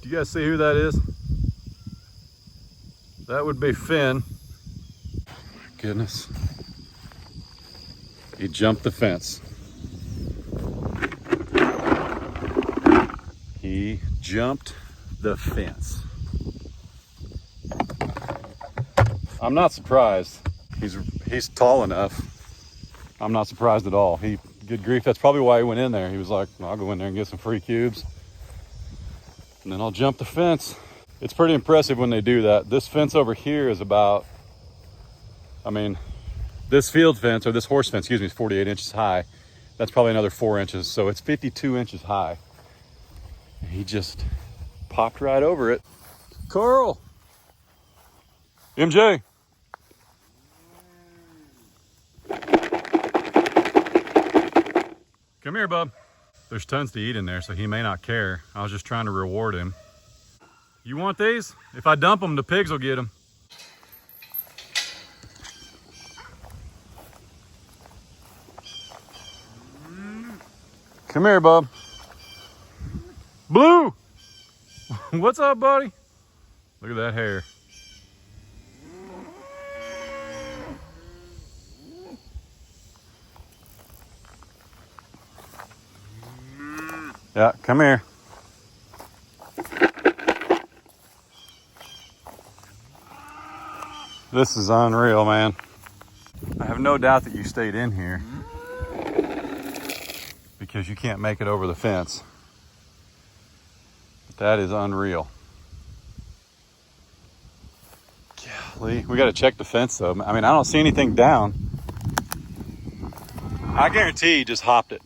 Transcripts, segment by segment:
Do you guys see who that is? That would be Finn. Goodness. He jumped the fence. He jumped the fence. I'm not surprised. He's tall enough. I'm not surprised at all. Good grief, that's probably why he went in there. He was like, I'll go in there and get some free cubes, and then I'll jump the fence. It's pretty impressive when they do that. This fence over here is about, this field fence, or this horse fence, excuse me, is 48 inches high. That's probably another 4 inches, so it's 52 inches high. And he just popped right over it. Carl! MJ! Come here, bub. There's tons to eat in there, so he may not care. I was just trying to reward him. You want these? If I dump them, the pigs will get them. Come here, bub. Blue! What's up, buddy? Look at that hair. Yeah, come here. This is unreal, man. I have no doubt that you stayed in here because you can't make it over the fence. But that is unreal. Golly, we got to check the fence though. I don't see anything down. I guarantee he just hopped it.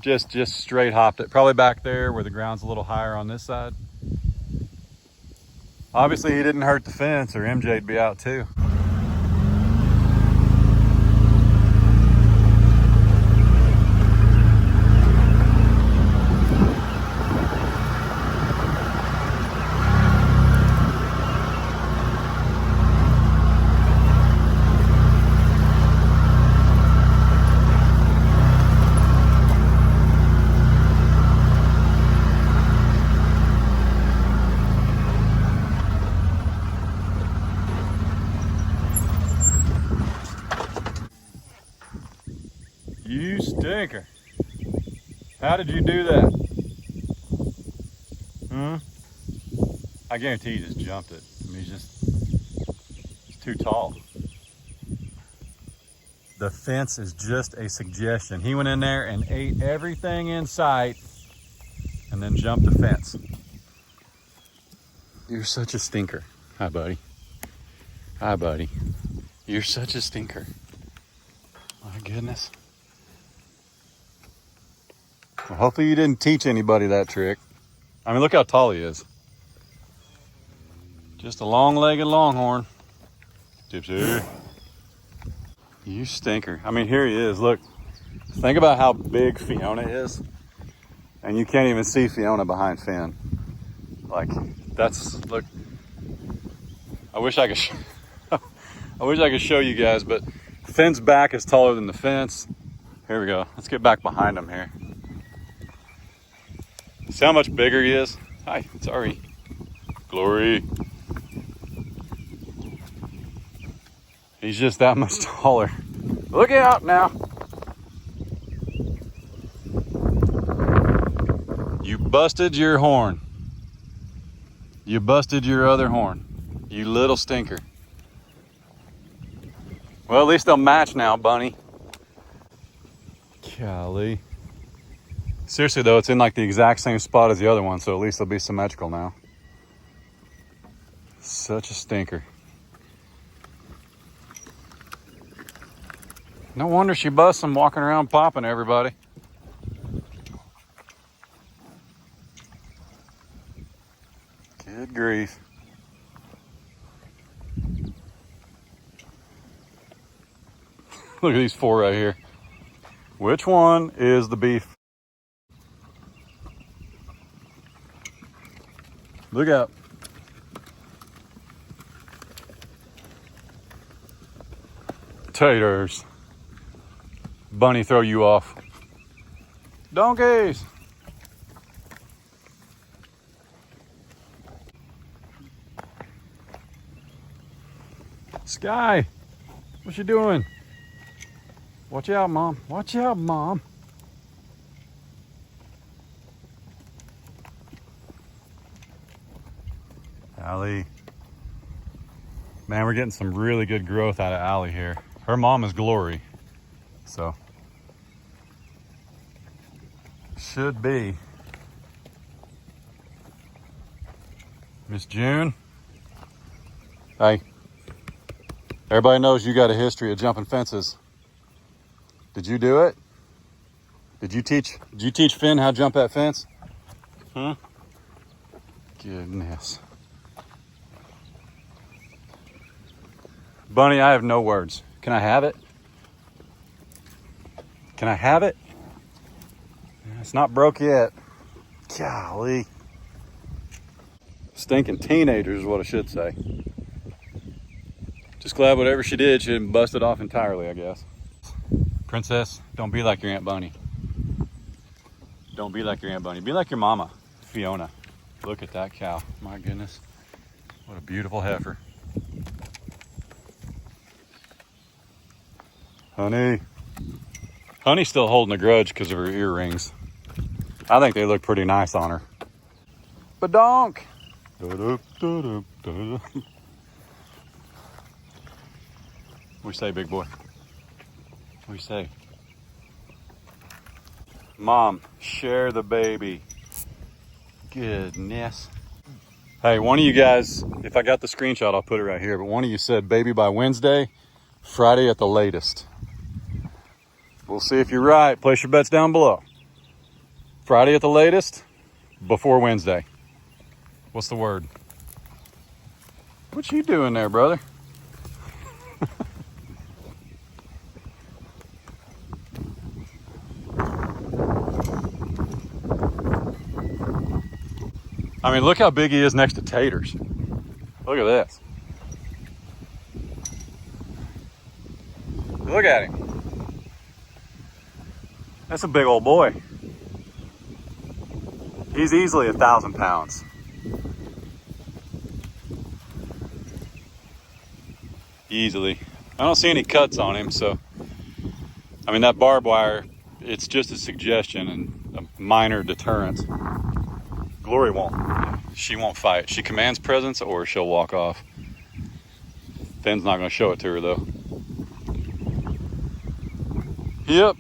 Just straight hopped it. Probably back there where the ground's a little higher on this side. Obviously he didn't hurt the fence or MJ'd be out too. You stinker. How did you do that? I guarantee he just jumped it. He's too tall. The fence is just a suggestion. He went in there and ate everything in sight and then jumped the fence. You're such a stinker. Hi, buddy. Hi, buddy. You're such a stinker. My goodness. Well, hopefully you didn't teach anybody that trick. Look how tall he is. Just a long-legged longhorn. Gypsy. You stinker. Here he is. Look. Think about how big Fiona is. And you can't even see Fiona behind Finn. Look. I wish I could show you guys, but Finn's back is taller than the fence. Here we go. Let's get back behind him here. See how much bigger he is? Hi, it's Ari. Glory. He's just that much taller. Look out now. You busted your horn. You busted your other horn. You little stinker. Well, at least they'll match now, bunny. Golly. Seriously though, it's in the exact same spot as the other one, so at least they'll be symmetrical now. Such a stinker. No wonder she busts them walking around popping everybody. Good grief. Look at these four right here. Which one is the beef? Look out. Taters. Bunny throw you off. Donkeys. Sky, what you doing? Watch out, Mom. Watch out, Mom. Allie. Man, we're getting some really good growth out of Allie here. Her mom is Glory, so should be. Miss June. Hey, everybody knows you got a history of jumping fences. Did you do it? Did you teach Finn how to jump that fence? Huh? Goodness. Bunny, I have no words. Can I have it? Can I have it? It's not broke yet. Golly. Stinking teenagers is what I should say. Just glad whatever she did, she didn't bust it off entirely, I guess. Princess, don't be like your Aunt Bunny. Don't be like your Aunt Bunny. Be like your mama, Fiona. Look at that cow. My goodness. What a beautiful heifer. Honey. Honey's still holding a grudge because of her earrings. I think they look pretty nice on her. Badonk. What you say, big boy? What you say? Mom, share the baby. Goodness. Hey, one of you guys, if I got the screenshot, I'll put it right here, but one of you said baby by Wednesday, Friday at the latest. We'll see if you're right. Place your bets down below. Friday at the latest, before Wednesday. What's the word? What you doing there, brother? I mean, look how big he is next to Taters. Look at this. Look at him. That's a big old boy. He's easily 1,000 pounds. Easily. I don't see any cuts on him, so. I mean, that barbed wire, it's just a suggestion and a minor deterrent. Glory won't. She won't fight. She commands presence or she'll walk off. Finn's not going to show it to her, though. Yep.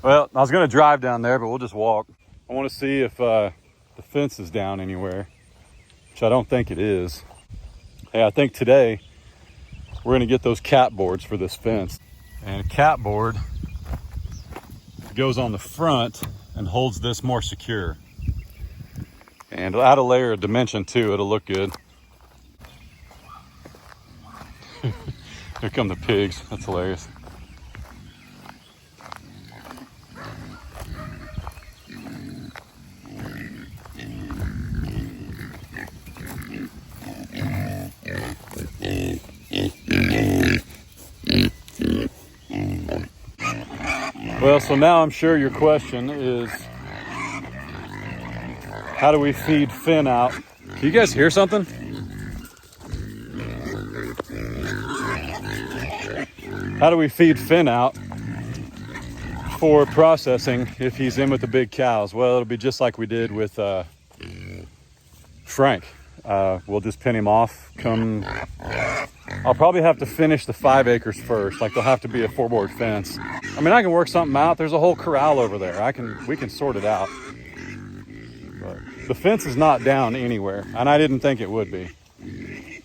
Well, I was going to drive down there, but we'll just walk. I want to see if the fence is down anywhere, which I don't think it is. Hey, I think today we're going to get those cat boards for this fence. And a cat board goes on the front and holds this more secure. And it'll add a layer of dimension too. It'll look good. Here come the pigs. That's hilarious. Well, so now I'm sure your question is, how do we feed Finn out? Do you guys hear something? How do we feed Finn out for processing if he's in with the big cows? Well, it'll be just like we did with Frank. We'll just pin him off. I'll probably have to finish the 5 acres first. Like, there'll have to be a 4-board fence. I mean, I can work something out. There's a whole corral over there. We can sort it out. But the fence is not down anywhere, and I didn't think it would be.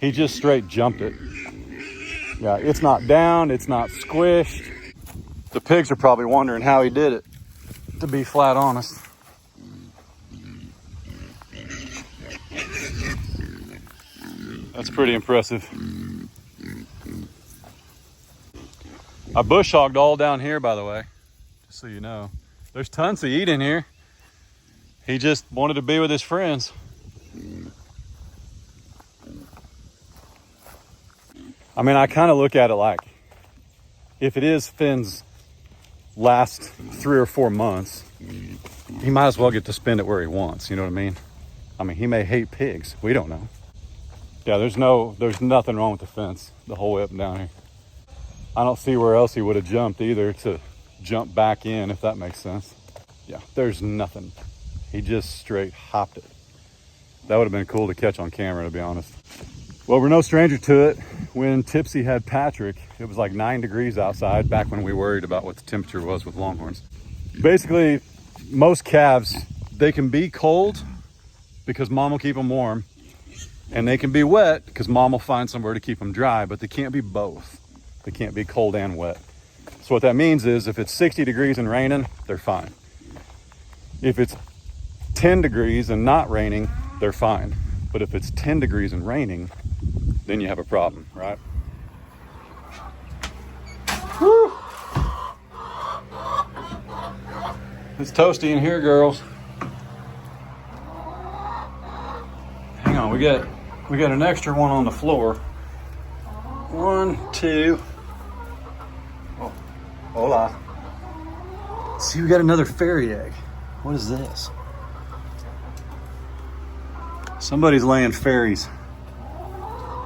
He just straight jumped it. Yeah, it's not down. It's not squished. The pigs are probably wondering how he did it, to be flat honest. That's pretty impressive. I bush hogged all down here, by the way, just so you know. There's tons to eat in here. He just wanted to be with his friends. I mean, I kind of look at it like, if it is Finn's last 3 or 4 months, he might as well get to spend it where he wants, you know what I mean? I mean, he may hate pigs. We don't know. Yeah, there's nothing wrong with the fence the whole way up and down here. I don't see where else he would have jumped either to jump back in, if that makes sense. Yeah, there's nothing. He just straight hopped it. That would have been cool to catch on camera, to be honest. Well, we're no stranger to it. When Tipsy had Patrick, it was like 9 degrees outside, back when we worried about what the temperature was with longhorns. Basically, most calves, they can be cold because mom will keep them warm, and they can be wet because mom will find somewhere to keep them dry, but they can't be both. They can't be cold and wet. So what that means is if it's 60 degrees and raining, they're fine. If it's 10 degrees and not raining, they're fine. But if it's 10 degrees and raining, then you have a problem, right? Whew. It's toasty in here, girls. Hang on, we got an extra one on the floor. 1, 2. Oh, hola. See, we got another fairy egg. What is this? Somebody's laying fairies.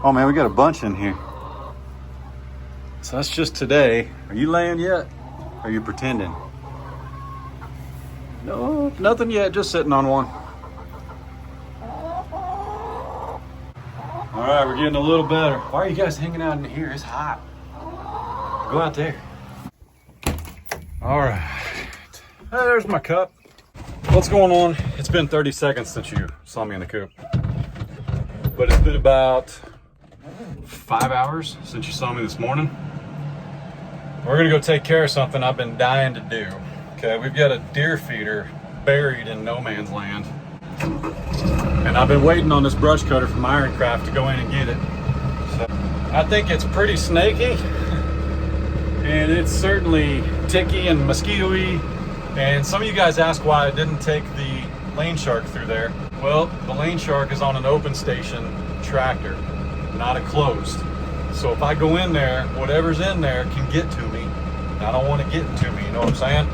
Oh man, we got a bunch in here. So that's just today. Are you laying yet? Are you pretending? No, nothing yet, just sitting on one. All right, we're getting a little better. Why are you guys hanging out in here? It's hot. Go out there. All right. Hey, there's my cup. What's going on? It's been 30 seconds since you saw me in the coop. But it's been about 5 hours since you saw me this morning. We're gonna go take care of something I've been dying to do. Okay, we've got a deer feeder buried in no man's land. And I've been waiting on this brush cutter from Ironcraft to go in and get it. So I think it's pretty snaky. And it's certainly ticky and mosquito-y. And some of you guys ask why I didn't take the lane shark through there. Well, the lane shark is on an open station tractor, not a closed. So if I go in there, whatever's in there can get to me. I don't want to get to me, you know what I'm saying?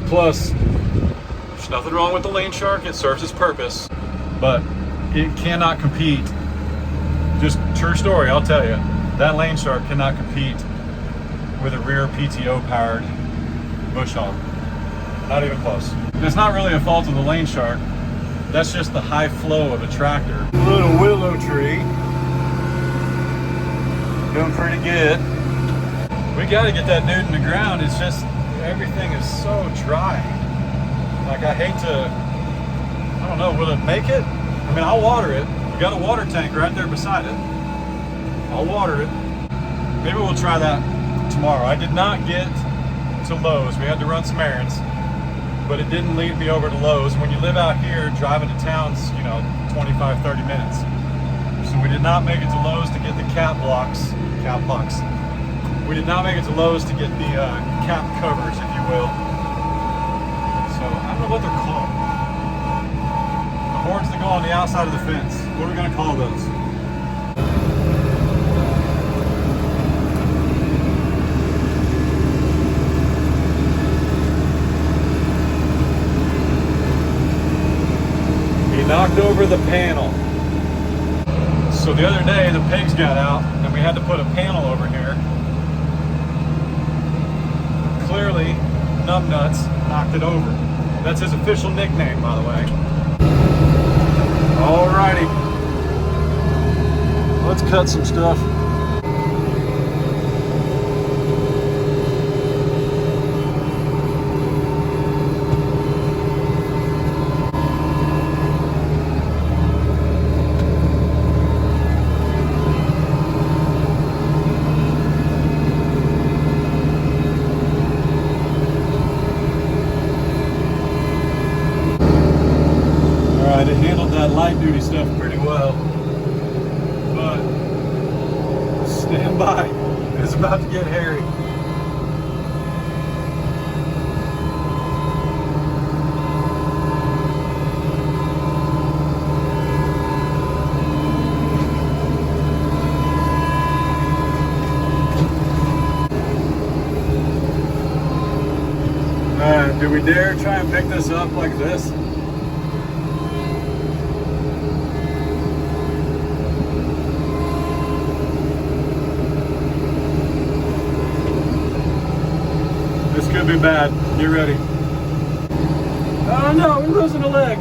Plus, there's nothing wrong with the lane shark. It serves its purpose, but it cannot compete. Just true story, I'll tell you. That lane shark cannot compete with a rear PTO powered bush hog. Not even close. It's not really a fault of the lane shark. That's just the high flow of a tractor. Little willow tree. Doing pretty good. We gotta get that dude in the ground. It's just, everything is so dry. Like, I hate to, I don't know, will it make it? I mean, I'll water it. We got a water tank right there beside it. I'll water it. Maybe we'll try that tomorrow. I did not get to Lowe's. We had to run some errands, but it didn't lead me over to Lowe's. When you live out here, driving to town's, 25, 30 minutes. So we did not make it to Lowe's to get the cap blocks. We did not make it to Lowe's to get the cap covers, if you will. So I don't know what they're called. The horns that go on the outside of the fence. What are we gonna call those? He knocked over the panel. So the other day the pigs got out and we had to put a panel over here. Clearly, Numbnuts knocked it over. That's his official nickname, by the way. Alrighty. Let's cut some stuff. It handled that light duty stuff pretty well, but stand by, it's about to get hairy. Alright, do we dare try and pick this up like this? This could be bad. Get ready. Oh no, we're losing a leg.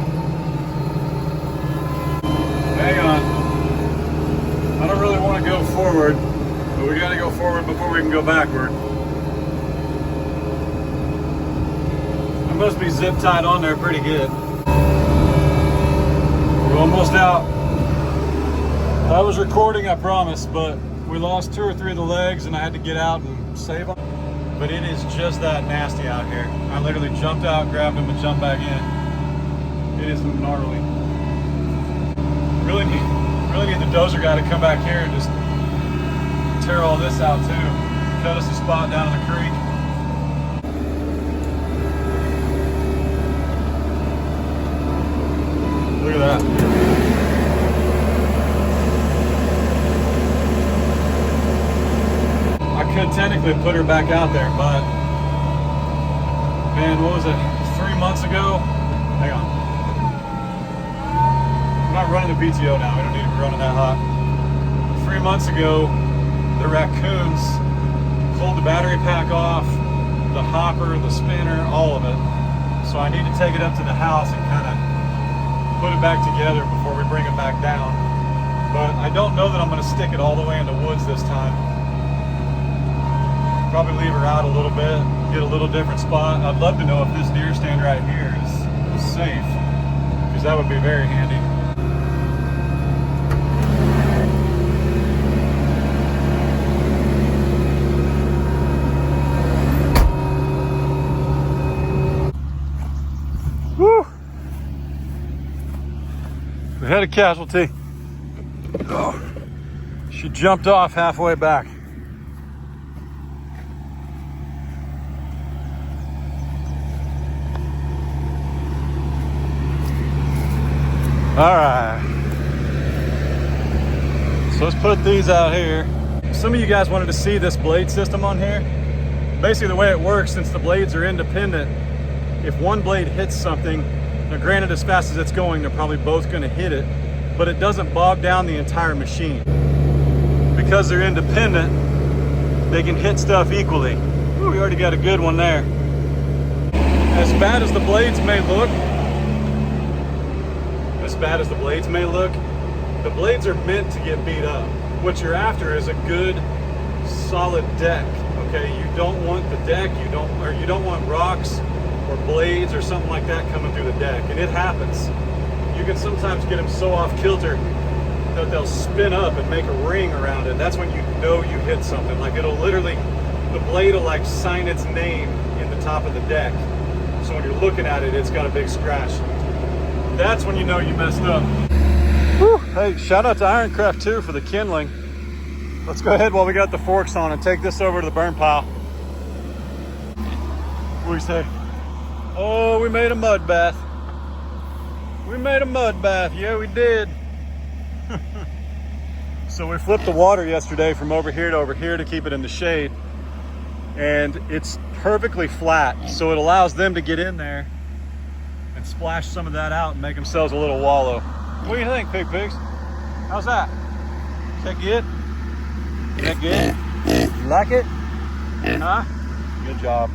Hang on. I don't really want to go forward, but we gotta go forward before we can go backward. I must be zip tied on there pretty good. We're almost out. I was recording, I promise, but we lost 2 or 3 of the legs and I had to get out and save them. But it is just that nasty out here. I literally jumped out, grabbed them, and jumped back in. It is gnarly. Really need the dozer guy to come back here and just tear all this out too. Cut us a spot down in the creek. Look at that. I could technically put her back out there, but man, what was it? 3 months ago? Hang on. I'm not running the PTO now. We don't need to be running that hot. 3 months ago, the raccoons pulled the battery pack off, the hopper, the spinner, all of it. So I need to take it up to the house and kind of put it back together before we bring it back down. But I don't know that I'm going to stick it all the way in the woods this time. Probably leave her out a little bit, get a little different spot. I'd love to know if this deer stand right here is safe, because that would be very handy. Woo! We had a casualty. Oh, she jumped off halfway back. All right, so let's put these out here. Some of you guys wanted to see this blade system on here. Basically the way it works, since the blades are independent, if one blade hits something, now granted as fast as it's going, they're probably both gonna hit it, but it doesn't bog down the entire machine. Because they're independent, they can hit stuff equally. Ooh, we already got a good one there. As bad as the blades may look, the blades are meant to get beat up. What you're after is a good, solid deck. Okay, you don't want the deck, you don't want rocks or blades or something like that coming through the deck, and it happens. You can sometimes get them so off kilter that they'll spin up and make a ring around it. That's when you know you hit something. Like it'll literally, the blade will like sign its name in the top of the deck. So when you're looking at it, it's got a big scratch. That's when you know you messed up. Whew. Hey, shout out to Ironcraft too for the kindling. Let's go ahead while we got the forks on and take this over to the burn pile. What do you say? Oh, we made a mud bath. We made a mud bath. Yeah, we did. So we flipped the water yesterday from over here to keep it in the shade. And it's perfectly flat, so it allows them to get in there and splash some of that out and make themselves a little wallow. What do you think, pigs? How's that? Is that good? Is that good? You like it? Huh? Good job.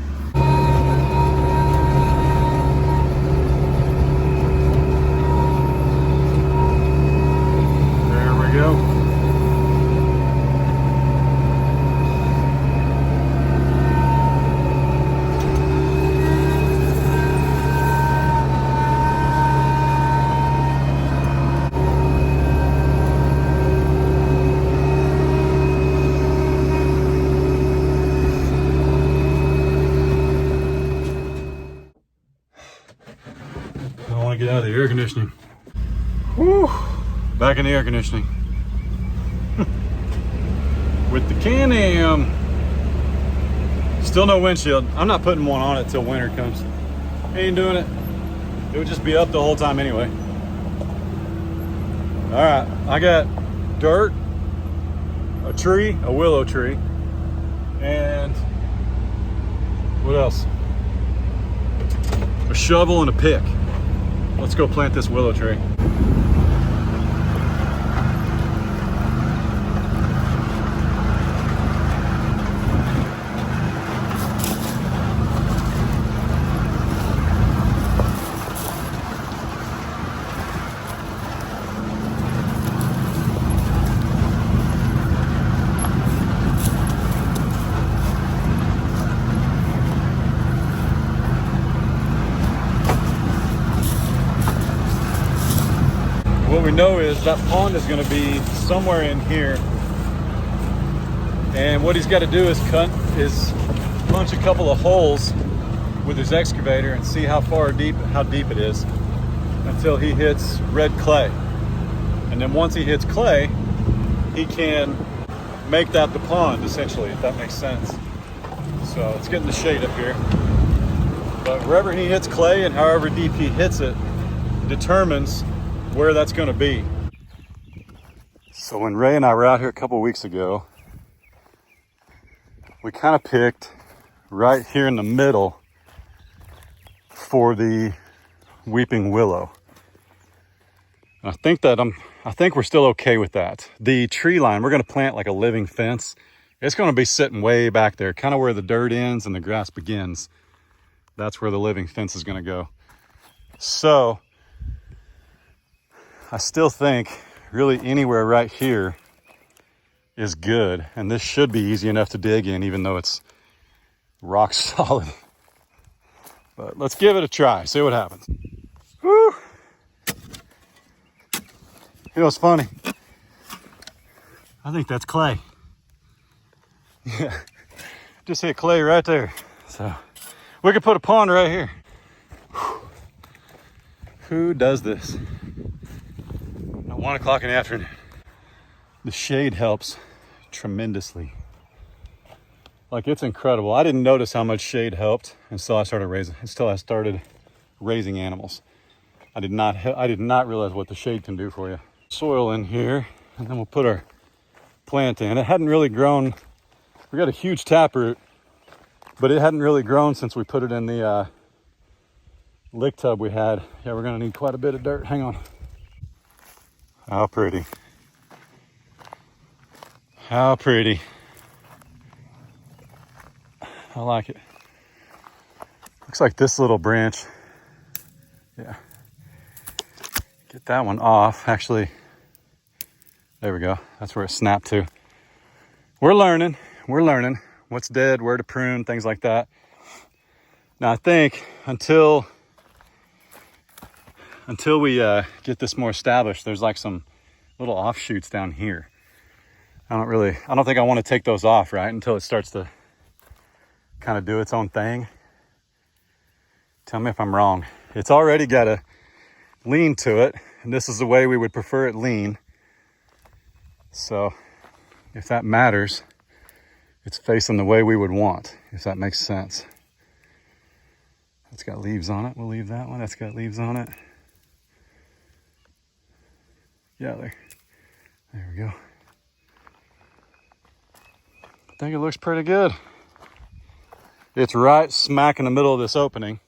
There we go. Get out of the air conditioning. Whew. Back in the air conditioning. With the Can-Am. Still no windshield. I'm not putting one on it till winter comes. Ain't doing it. It would just be up the whole time anyway. All right, I got dirt, a tree, a willow tree, and what else? A shovel and a pick. Let's go plant this willow tree. we know is that pond is going to be somewhere in here. And what he's got to do is punch a couple of holes with his excavator and see how deep it is until he hits red clay. And then once he hits clay, he can make that the pond, essentially, if that makes sense. So it's getting the shade up here. But wherever he hits clay and however deep he hits it determines where that's going to be. So when Ray and I were out here a couple weeks ago, we kind of picked right here in the middle for the weeping willow. I think we're still okay with that. The tree line, we're going to plant like a living fence. It's going to be sitting way back there, kind of where the dirt ends and the grass begins. That's where the living fence is going to go. So I still think really anywhere right here is good. And this should be easy enough to dig in, even though it's rock solid. But let's give it a try, see what happens. Woo! You know what's funny? I think that's clay. Yeah, just hit clay right there. So we could put a pond right here. Whew. Who does this at 1 o'clock in the afternoon? The shade helps tremendously. Like, it's incredible. I didn't notice how much shade helped until I started raising animals. I did not realize what the shade can do for you. Soil in here, and then we'll put our plant in. It hadn't really grown. We got a huge taproot, but it hadn't really grown since we put it in the lick tub we had. Yeah, we're gonna need quite a bit of dirt. Hang on. How pretty. How pretty. I like it. Looks like this little branch. Yeah. Get that one off. Actually, there we go. That's where it snapped to. We're learning. What's dead, where to prune, things like that. Now I think until we get this more established, there's like some little offshoots down here. I don't think I want to take those off, right? Until it starts to kind of do its own thing. Tell me if I'm wrong. It's already got a lean to it, and this is the way we would prefer it lean. So if that matters, it's facing the way we would want, if that makes sense. It's got leaves on it. We'll leave that one. That's got leaves on it. Yeah, there we go. I think it looks pretty good. It's right smack in the middle of this opening.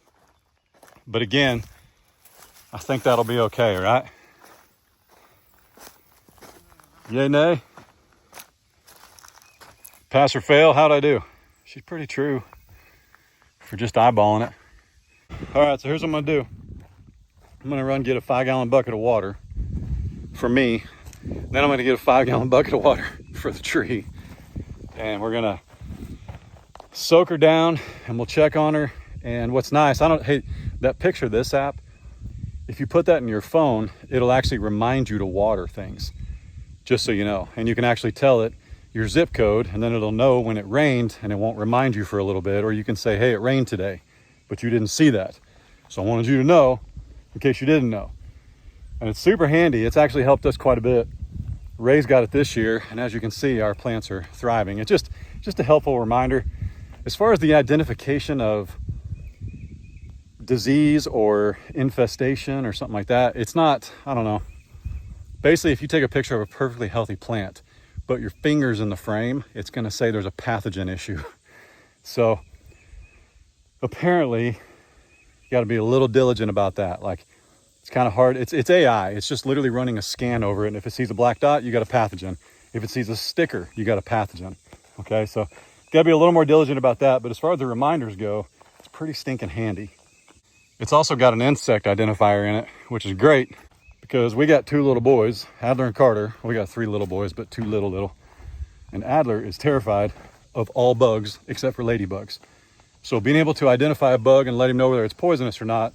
But again, I think that'll be okay, right? Yay, nay? Pass or fail? How'd I do? She's pretty true for just eyeballing it. All right, so here's what I'm gonna do. I'm gonna run get a 5-gallon bucket of water for me. Then I'm gonna get a 5-gallon bucket of water for the tree. And we're gonna soak her down and we'll check on her. And what's nice, hey, that picture, this app, if you put that in your phone, it'll actually remind you to water things, just so you know. And you can actually tell it your zip code, and then it'll know when it rained, and it won't remind you for a little bit. Or you can say, hey, it rained today, but you didn't see that. So I wanted you to know in case you didn't know. And it's super handy. It's actually helped us quite a bit. Ray's got it this year, and as you can see, our plants are thriving. It's just a helpful reminder. As far as the identification of disease or infestation or something like that, it's not, I don't know. Basically, if you take a picture of a perfectly healthy plant, but your finger's in the frame, it's gonna say there's a pathogen issue. So apparently, you gotta be a little diligent about that. Like, it's kind of hard. It's AI. It's just literally running a scan over it. And if it sees a black dot, you got a pathogen. If it sees a sticker, you got a pathogen. Okay, so gotta be a little more diligent about that. But as far as the reminders go, it's pretty stinking handy. It's also got an insect identifier in it, which is great because we got 2 little boys, Adler and Carter. We got 3 little boys, but 2 little. And Adler is terrified of all bugs except for ladybugs. So being able to identify a bug and let him know whether it's poisonous or not